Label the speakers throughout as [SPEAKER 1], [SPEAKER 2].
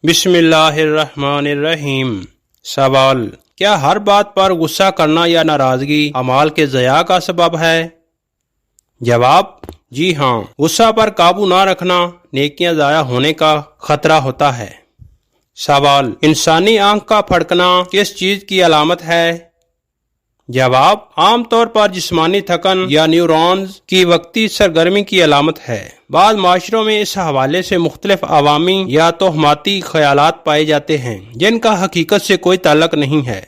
[SPEAKER 1] بسم اللہ الرحمن الرحیم۔ سوال: کیا ہر بات پر غصہ کرنا یا ناراضگی اعمال کے ضیاع کا سبب ہے؟ جواب: جی ہاں، غصہ پر قابو نہ رکھنا نیکیاں ضائع ہونے کا خطرہ ہوتا ہے۔ سوال: انسانی آنکھ کا پھڑکنا کس چیز کی علامت ہے؟ جواب: عام طور پر جسمانی تھکن یا نیورونز کی وقتی سرگرمی کی علامت ہے۔ بعض معاشروں میں اس حوالے سے مختلف عوامی یا توہماتی خیالات پائے جاتے ہیں جن کا حقیقت سے کوئی تعلق نہیں ہے۔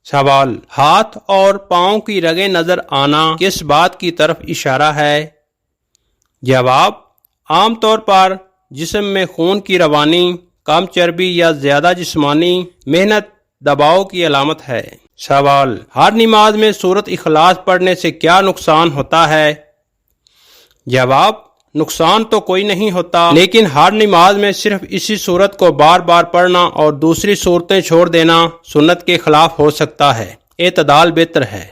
[SPEAKER 1] سوال: ہاتھ اور پاؤں کی رگیں نظر آنا کس بات کی طرف اشارہ ہے؟ جواب: عام طور پر جسم میں خون کی روانی، کم چربی یا زیادہ جسمانی محنت دباؤ کی علامت ہے۔ سوال: ہر نماز میں سورۃ اخلاص پڑھنے سے کیا نقصان ہوتا ہے؟ جواب: نقصان تو کوئی نہیں ہوتا، لیکن ہر نماز میں صرف اسی سورت کو بار بار پڑھنا اور دوسری صورتیں چھوڑ دینا سنت کے خلاف ہو سکتا ہے۔ اعتدال بہتر ہے۔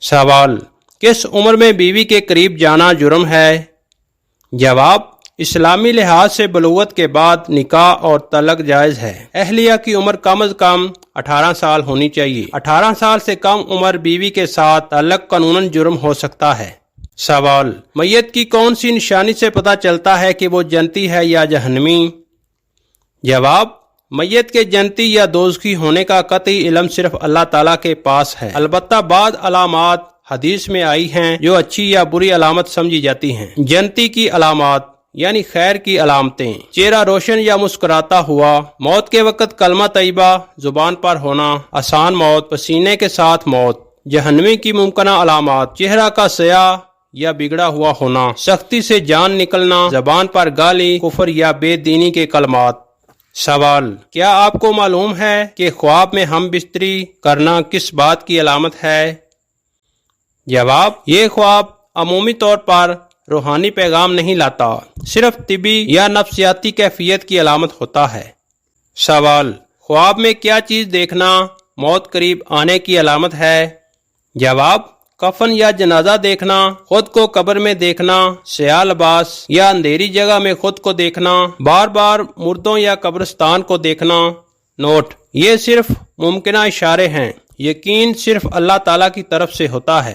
[SPEAKER 1] سوال: کس عمر میں بیوی کے قریب جانا جرم ہے؟ جواب: اسلامی لحاظ سے بلوغت کے بعد نکاح اور طلاق جائز ہے۔ اہلیہ کی عمر کم از کم 18 سال ہونی چاہیے۔ 18 سال سے کم عمر بیوی کے ساتھ تعلق قانوناً جرم ہو سکتا ہے۔ سوال: میت کی کون سی نشانی سے پتہ چلتا ہے کہ وہ جنتی ہے یا جہنمی؟ جواب: میت کے جنتی یا دوزخی ہونے کا قطعی علم صرف اللہ تعالیٰ کے پاس ہے، البتہ بعض علامات حدیث میں آئی ہیں جو اچھی یا بری علامت سمجھی جاتی ہیں۔ جنتی کی علامات یعنی خیر کی علامتیں: چہرہ روشن یا مسکراتا ہوا، موت کے وقت کلمہ طیبہ زبان پر ہونا، آسان موت، پسینے کے ساتھ موت۔ جہنمی کی ممکنہ علامات: چہرہ کا سیاہ یا بگڑا ہوا ہونا، سختی سے جان نکلنا، زبان پر گالی، کفر یا بے دینی کے کلمات۔ سوال: کیا آپ کو معلوم ہے کہ خواب میں ہم بستری کرنا کس بات کی علامت ہے؟ جواب: یہ خواب عمومی طور پر روحانی پیغام نہیں لاتا، صرف طبی یا نفسیاتی کیفیت کی علامت ہوتا ہے۔ سوال: خواب میں کیا چیز دیکھنا موت قریب آنے کی علامت ہے؟ جواب: کفن یا جنازہ دیکھنا، خود کو قبر میں دیکھنا، سیاہ لباس یا اندھیری جگہ میں خود کو دیکھنا، بار بار مردوں یا قبرستان کو دیکھنا۔ نوٹ: یہ صرف ممکنہ اشارے ہیں، یقین صرف اللہ تعالیٰ کی طرف سے ہوتا ہے۔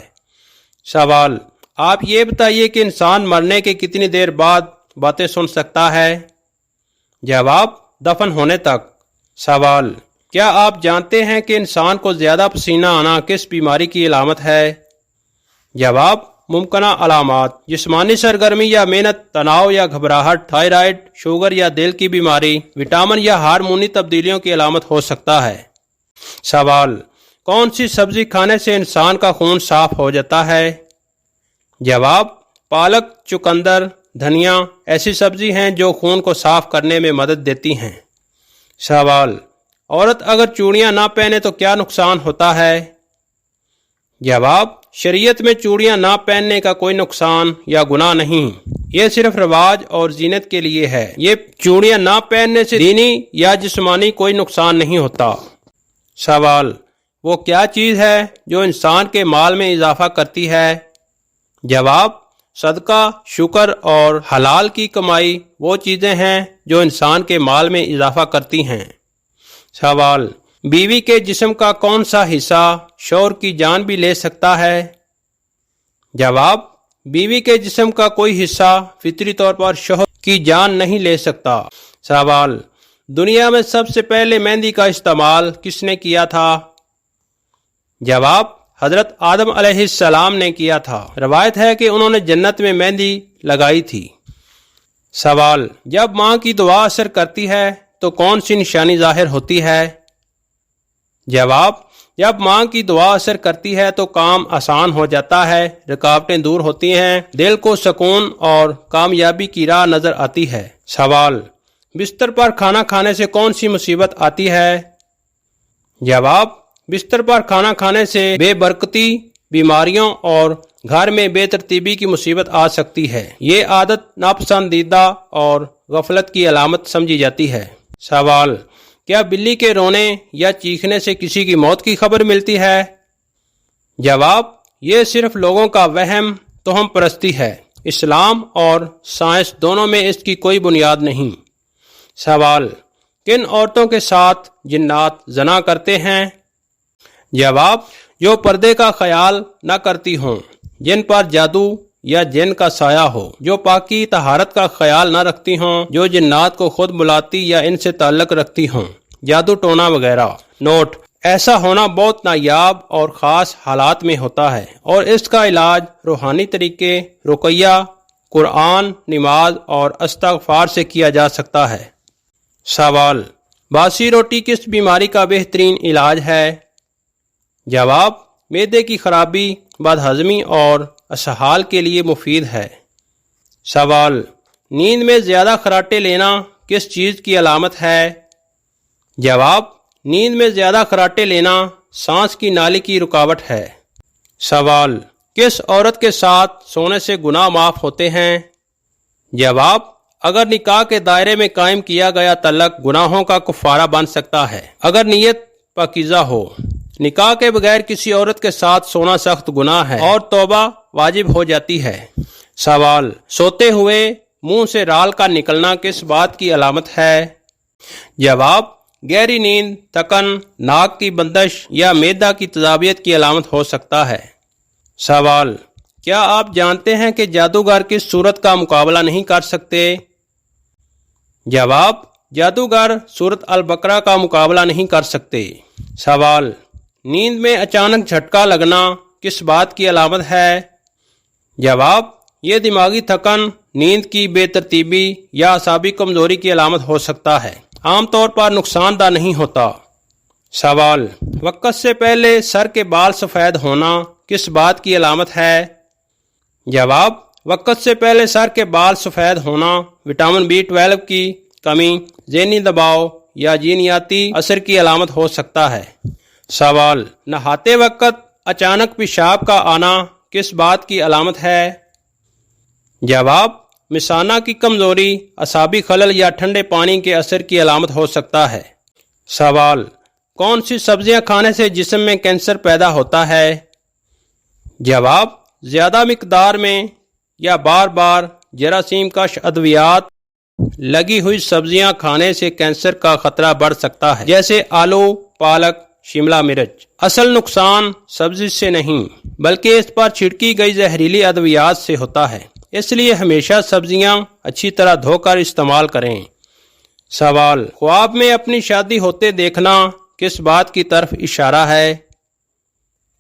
[SPEAKER 1] سوال: آپ یہ بتائیے کہ انسان مرنے کے کتنی دیر بعد باتیں سن سکتا ہے؟ جواب: دفن ہونے تک۔ سوال: کیا آپ جانتے ہیں کہ انسان کو زیادہ پسینہ آنا کس بیماری کی علامت ہے؟ جواب: ممکنہ علامات: جسمانی سرگرمی یا محنت، تناؤ یا گھبراہٹ، تھائرائیڈ، شوگر یا دل کی بیماری، وٹامن یا ہارمونی تبدیلیوں کی علامت ہو سکتا ہے۔ سوال: کون سی سبزی کھانے سے انسان کا خون صاف ہو جاتا ہے؟ جواب: پالک، چقندر، دھنیا ایسی سبزی ہیں جو خون کو صاف کرنے میں مدد دیتی ہیں۔ سوال: عورت اگر چوڑیاں نہ پہنے تو کیا نقصان ہوتا ہے؟ جواب: شریعت میں چوڑیاں نہ پہننے کا کوئی نقصان یا گناہ نہیں، یہ صرف رواج اور زینت کے لیے ہے۔ یہ چوڑیاں نہ پہننے سے دینی یا جسمانی کوئی نقصان نہیں ہوتا۔ سوال: وہ کیا چیز ہے جو انسان کے مال میں اضافہ کرتی ہے؟ جواب: صدقہ، شکر اور حلال کی کمائی وہ چیزیں ہیں جو انسان کے مال میں اضافہ کرتی ہیں۔ سوال: بیوی کے جسم کا کون سا حصہ شوہر کی جان بھی لے سکتا ہے؟ جواب: بیوی کے جسم کا کوئی حصہ فطری طور پر شوہر کی جان نہیں لے سکتا۔ سوال: دنیا میں سب سے پہلے مہندی کا استعمال کس نے کیا تھا؟ جواب: حضرت آدم علیہ السلام نے کیا تھا۔ روایت ہے کہ انہوں نے جنت میں مہندی لگائی تھی۔ سوال: جب ماں کی دعا اثر کرتی ہے تو کون سی نشانی ظاہر ہوتی ہے؟ جواب: جب ماں کی دعا اثر کرتی ہے تو کام آسان ہو جاتا ہے، رکاوٹیں دور ہوتی ہیں، دل کو سکون اور کامیابی کی راہ نظر آتی ہے۔ سوال: بستر پر کھانا کھانے سے کون سی مصیبت آتی ہے؟ جواب: بستر پر کھانا کھانے سے بے برکتی، بیماریوں اور گھر میں بے ترتیبی کی مصیبت آ سکتی ہے۔ یہ عادت ناپسندیدہ اور غفلت کی علامت سمجھی جاتی ہے۔ سوال: کیا بلی کے رونے یا چیخنے سے کسی کی موت کی خبر ملتی ہے؟ جواب: یہ صرف لوگوں کا وہم، توہم پرستی ہے۔ اسلام اور سائنس دونوں میں اس کی کوئی بنیاد نہیں۔ سوال: کن عورتوں کے ساتھ جنات زنا کرتے ہیں؟ جواب: جو پردے کا خیال نہ کرتی ہوں، جن پر جادو یا جن کا سایہ ہو، جو پاکی طہارت کا خیال نہ رکھتی ہوں، جو جنات کو خود بلاتی یا ان سے تعلق رکھتی ہوں، جادو ٹونا وغیرہ۔ نوٹ: ایسا ہونا بہت نایاب اور خاص حالات میں ہوتا ہے، اور اس کا علاج روحانی طریقے، رقیہ، قرآن، نماز اور استغفار سے کیا جا سکتا ہے۔ سوال: باسی روٹی کس بیماری کا بہترین علاج ہے؟ جواب: معدے کی خرابی، بد ہضمی اور اسہال کے لیے مفید ہے۔ سوال: نیند میں زیادہ خراٹے لینا کس چیز کی علامت ہے؟ جواب: نیند میں زیادہ خراٹے لینا سانس کی نالی کی رکاوٹ ہے۔ سوال: کس عورت کے ساتھ سونے سے گناہ معاف ہوتے ہیں؟ جواب: اگر نکاح کے دائرے میں قائم کیا گیا تعلق گناہوں کا کفارہ بن سکتا ہے، اگر نیت پاکیزہ ہو۔ نکاح کے بغیر کسی عورت کے ساتھ سونا سخت گناہ ہے اور توبہ واجب ہو جاتی ہے۔ سوال: سوتے ہوئے منہ سے رال کا نکلنا کس بات کی علامت ہے؟ جواب: گہری نیند، تھکن، ناک کی بندش یا معدہ کی تیزابیت کی علامت ہو سکتا ہے۔ سوال: کیا آپ جانتے ہیں کہ جادوگر کس صورت کا مقابلہ نہیں کر سکتے؟ جواب: جادوگر سورۃ البقرہ کا مقابلہ نہیں کر سکتے۔ سوال: نیند میں اچانک جھٹکا لگنا کس بات کی علامت ہے؟ جواب: یہ دماغی تھکن، نیند کی بے ترتیبی یا اعصابی کمزوری کی علامت ہو سکتا ہے، عام طور پر نقصان دہ نہیں ہوتا۔ سوال: وقت سے پہلے سر کے بال سفید ہونا کس بات کی علامت ہے؟ جواب: وقت سے پہلے سر کے بال سفید ہونا وٹامن B12 کی کمی، ذہنی دباؤ یا جینیاتی اثر کی علامت ہو سکتا ہے۔ سوال: نہاتے وقت اچانک پیشاب کا آنا کس بات کی علامت ہے؟ جواب: مثانہ کی کمزوری، اعصابی خلل یا ٹھنڈے پانی کے اثر کی علامت ہو سکتا ہے۔ سوال: کون سی سبزیاں کھانے سے جسم میں کینسر پیدا ہوتا ہے؟ جواب: زیادہ مقدار میں یا بار بار جراثیم کش ادویات لگی ہوئی سبزیاں کھانے سے کینسر کا خطرہ بڑھ سکتا ہے، جیسے آلو، پالک، شملہ مرچ۔ اصل نقصان سبزی سے نہیں بلکہ اس پر چھڑکی گئی زہریلی ادویات سے ہوتا ہے، اس لیے ہمیشہ سبزیاں اچھی طرح دھو کر استعمال کریں۔ سوال: خواب میں اپنی شادی ہوتے دیکھنا کس بات کی طرف اشارہ ہے؟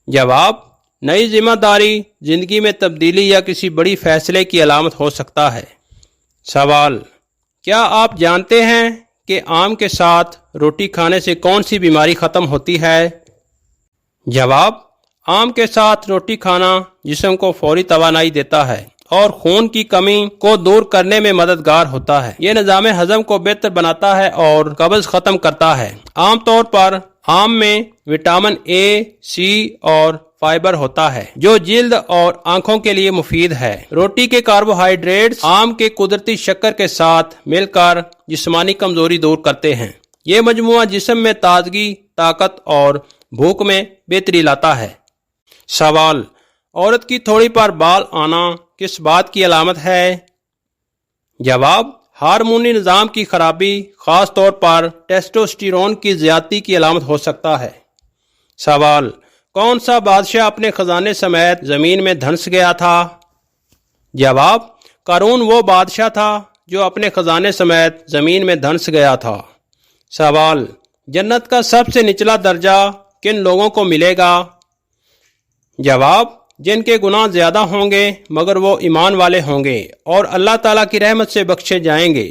[SPEAKER 1] جواب: نئی ذمہ داری، زندگی میں تبدیلی یا کسی بڑی فیصلے کی علامت ہو سکتا ہے۔ سوال: کیا آپ جانتے ہیں کہ آم کے ساتھ روٹی کھانے سے کون سی بیماری ختم ہوتی ہے؟ جواب: آم کے ساتھ روٹی کھانا جسم کو فوری توانائی دیتا ہے اور خون کی کمی کو دور کرنے میں مددگار ہوتا ہے۔ یہ نظام ہضم کو بہتر بناتا ہے اور قبض ختم کرتا ہے۔ عام طور پر آم میں وٹامن A، C اور فائبر ہوتا ہے جو جلد اور آنکھوں کے لیے مفید ہے۔ روٹی کے کاربوہائیڈریٹس آم کے قدرتی شکر کے ساتھ مل کر جسمانی کمزوری دور کرتے ہیں۔ یہ مجموعہ جسم میں تازگی، طاقت اور بھوک میں بہتری لاتا ہے۔ سوال: عورت کی تھوڑی پر بال آنا کس بات کی علامت ہے؟ جواب: ہارمونی نظام کی خرابی، خاص طور پر ٹیسٹوسٹیرون کی زیادتی کی علامت ہو سکتا ہے۔ سوال: کون سا بادشاہ اپنے خزانے سمیت زمین میں دھنس گیا تھا؟ جواب: قارون وہ بادشاہ تھا جو اپنے خزانے سمیت زمین میں دھنس گیا تھا۔ سوال: جنت کا سب سے نچلا درجہ کن لوگوں کو ملے گا؟ جواب: جن کے گناہ زیادہ ہوں گے مگر وہ ایمان والے ہوں گے اور اللہ تعالیٰ کی رحمت سے بخشے جائیں گے۔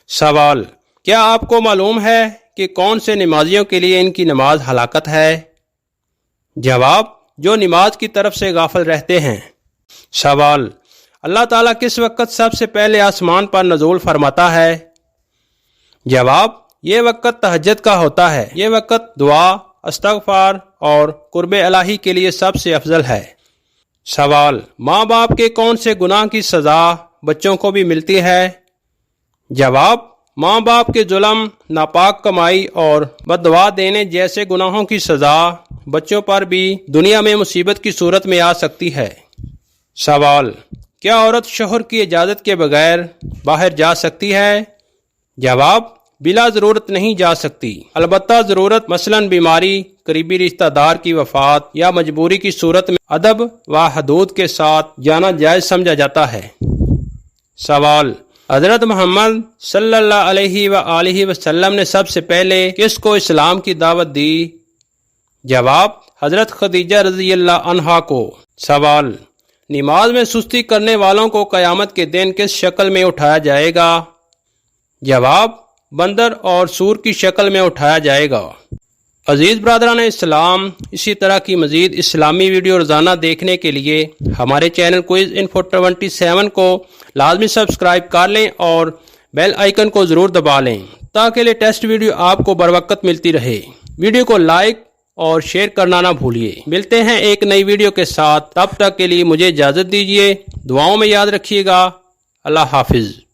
[SPEAKER 1] سوال: کیا آپ کو معلوم ہے کہ کون سے نمازیوں کے لیے ان کی نماز ہلاکت ہے؟ جواب: جو نماز کی طرف سے غافل رہتے ہیں۔ سوال: اللہ تعالیٰ کس وقت سب سے پہلے آسمان پر نزول فرماتا ہے؟ جواب: یہ وقت تہجد کا ہوتا ہے۔ یہ وقت دعا، استغفار اور قرب الہی کے لیے سب سے افضل ہے۔ سوال: ماں باپ کے کون سے گناہ کی سزا بچوں کو بھی ملتی ہے؟ جواب: ماں باپ کے ظلم، ناپاک کمائی اور بد دعا دینے جیسے گناہوں کی سزا بچوں پر بھی دنیا میں مصیبت کی صورت میں آ سکتی ہے۔ سوال: کیا عورت شوہر کی اجازت کے بغیر باہر جا سکتی ہے؟ جواب بلا ضرورت نہیں جا سکتی، البتہ ضرورت مثلاً بیماری، قریبی رشتہ دار کی وفات یا مجبوری کی صورت میں ادب و حدود کے ساتھ جانا جائز سمجھا جاتا ہے۔ سوال: حضرت محمد صلی اللہ علیہ وآلہ وسلم نے سب سے پہلے کس کو اسلام کی دعوت دی؟ جواب: حضرت خدیجہ رضی اللہ عنہا کو۔ سوال: نماز میں سستی کرنے والوں کو قیامت کے دن کس شکل میں اٹھایا جائے گا؟ جواب: بندر اور سور کی شکل میں اٹھایا جائے گا۔ عزیز برادران اسلام، اسی طرح کی مزید اسلامی ویڈیو روزانہ دیکھنے کے لیے ہمارے چینل کوئز انفو 27 کو لازمی سبسکرائب کر لیں اور بیل آئیکن کو ضرور دبا لیں تاکہ لیٹسٹ ویڈیو آپ کو بروقت ملتی رہے۔ ویڈیو کو لائک اور شیئر کرنا نہ بھولیے۔ ملتے ہیں ایک نئی ویڈیو کے ساتھ، تب تک کے لیے مجھے اجازت دیجیے۔ دعاؤں میں یاد رکھیے گا۔ اللہ حافظ۔